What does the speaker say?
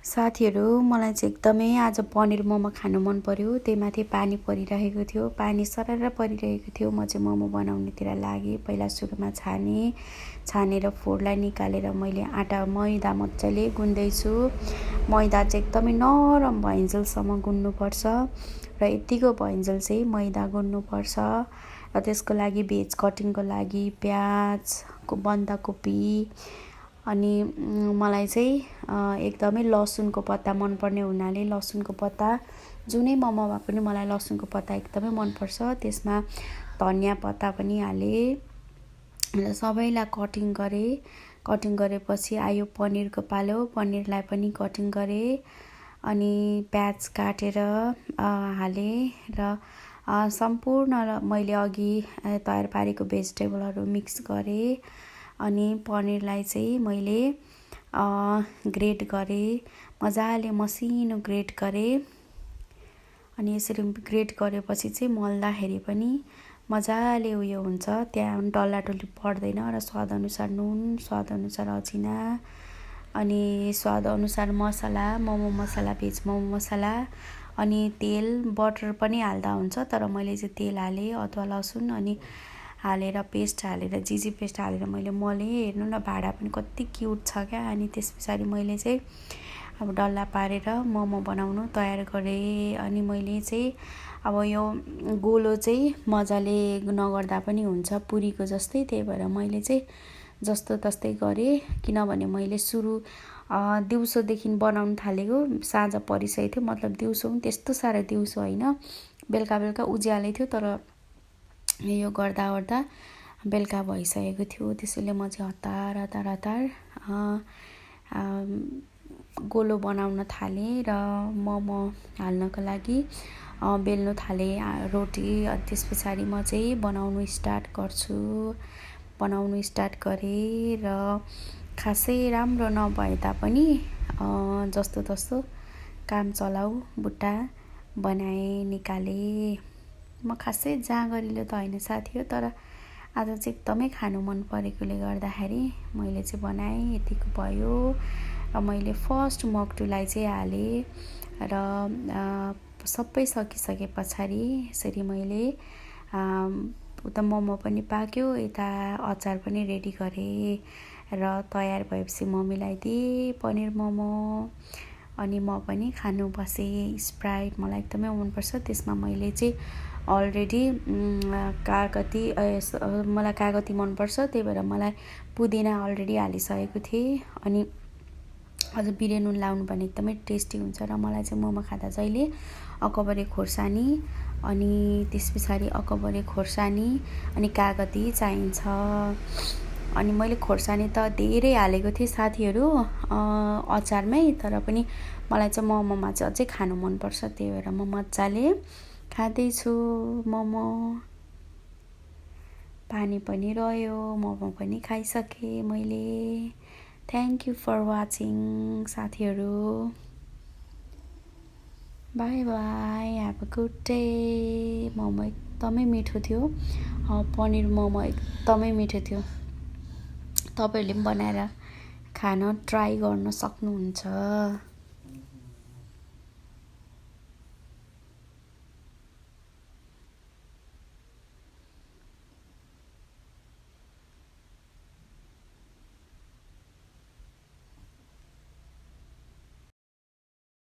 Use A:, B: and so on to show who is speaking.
A: साथीहरू मलाई चाहिँ एकदमै आज पनिर मोमो खानु मन पर्यो। त्यहीमाथि पानी परिरहेको थियो, पानी सरर परिरहेको थियो। म चाहिँ मोमो बनाउनेतिर लागेँ। पहिला सुरुमा छानेर फोडलाई निकालेर मैले मैदा मजाले गुन्दैछु। मैदा चाहिँ एकदमै नरम भइन्जेलसम्म गुन्नुपर्छ र यतिको भइन्जेल चाहिँ मैदा गुन्नुपर्छ। र त्यसको लागि भेज कटिङको लागि प्याज, बन्दाकोपी अनि मलाई चाहिँ एकदमै लसुनको पत्ता मनपर्ने हुनाले लसुनको पत्ता जुनै मोमोमा पनि मलाई लसुनको पत्ता एकदमै मनपर्छ। त्यसमा धनियाँ पत्ता पनि हालेँ र सबैलाई कटिङ गरेपछि आयो पनिरको पालो। पनिरलाई पनि कटिङ गरेँ अनि प्याज काटेर हालेँ र सम्पूर्ण मैले अघि तयार पारेको भेजिटेबलहरू मिक्स गरेँ अनि पनिरलाई चाहिँ मैले ग्रेट गरेँ, मजाले मसिनो ग्रेट गरेँ। अनि यसरी ग्रेट गरेपछि चाहिँ मल्दाखेरि पनि मजाले उयो हुन्छ, त्यहाँ डल्लाडल्ली पर्दैन। र स्वादअनुसार नुन, स्वादअनुसार अजिना अनि स्वादअनुसार मसला, मोमो मसला, भेज मोमो मसला अनि तेल, बटर पनि हाल्दा हुन्छ। तर मैले चाहिँ तेल हालेँ, अदुवा लसुन अनि हालेर पेस्ट हालेर जिजी पेस्ट हालेर मैले मलेँ। हेर्नु न भाडा पनि कति क्युट छ क्या। अनि त्यस पछाडि मैले चाहिँ अब डल्ला पारेर मोमो बनाउनु तयार गरेँ। अनि मैले चाहिँ अब यो गोलो चाहिँ मजाले नगर्दा पनि हुन्छ पुरीको जस्तै, त्यही भएर मैले चाहिँ जस्तो तस्तै गरेँ। किनभने मैले सुरु दिउँसोदेखि बनाउनु थालेको, साँझ परिसकेको थियो। मतलब दिउँसो पनि त्यस्तो साह्रो दिउँसो होइन, बेलुका उज्यालै थियो। तर यो गर्दा बेलुका भइसकेको थियो। त्यसैले म चाहिँ हतार गोलो बनाउन थालेँ र मोमो हाल्नको लागि बेल्नु थालेँ रोटी। त्यस पछाडि म चाहिँ बनाउनु स्टार्ट गरेँ र खासै राम्रो नभए तापनि जस्तो तस्तो काम चलाऊ बुट्टा बनाएँ, निकालेँ। म खासै जाँगरिलो त होइन साथी हो, तर आज चाहिँ एकदमै खानु मन परेकोले गर्दाखेरि मैले चाहिँ बनाएँ। यतिको भयो र मैले फर्स्ट मक्टुलाई चाहिँ हालेँ र सबै सकिसके पछाडि यसरी मैले उता मोमो पनि पाक्यो, यता अचार पनि रेडी गरेँ र तयार भएपछि मम्मीलाई दिएँ पनिर मोमो। अनि म पनि खानु बसेँ। स्प्राइट मलाई एकदमै मनपर्छ। त्यसमा मैले चाहिँ अलरेडी मलाई कागती मनपर्छ, त्यही भएर मलाई पुदिना अलरेडी हालिसकेको थिएँ। अनि अझ बिरे नुन लाउनु भने एकदमै टेस्टी हुन्छ। र मलाई चाहिँ मोमो खाँदा जहिले अकबरे खोर्सानी अनि त्यस पछाडि अकबरे खोर्सानी अनि कागती चाहिन्छ। अनि मैले खोर्सानी त धेरै हालेको थिएँ साथीहरू अचारमै, तर पनि मलाई चाहिँ मोमोमा चाहिँ अझै खानु मनपर्छ। त्यही भएर म मजाले खाँदैछु मोमो। पानी पनि रह्यो, मोमो पनि खाइसकेँ मैले। थ्याङ्क यू फर वाचिङ साथीहरू। By by, have a good day. Momo एकदमै मिठो थियो, पनिर मोमो एकदमै मिठो थियो। तपाईँहरूले पनि बनाएर खान ट्राई गर्न सक्नुहुन्छ।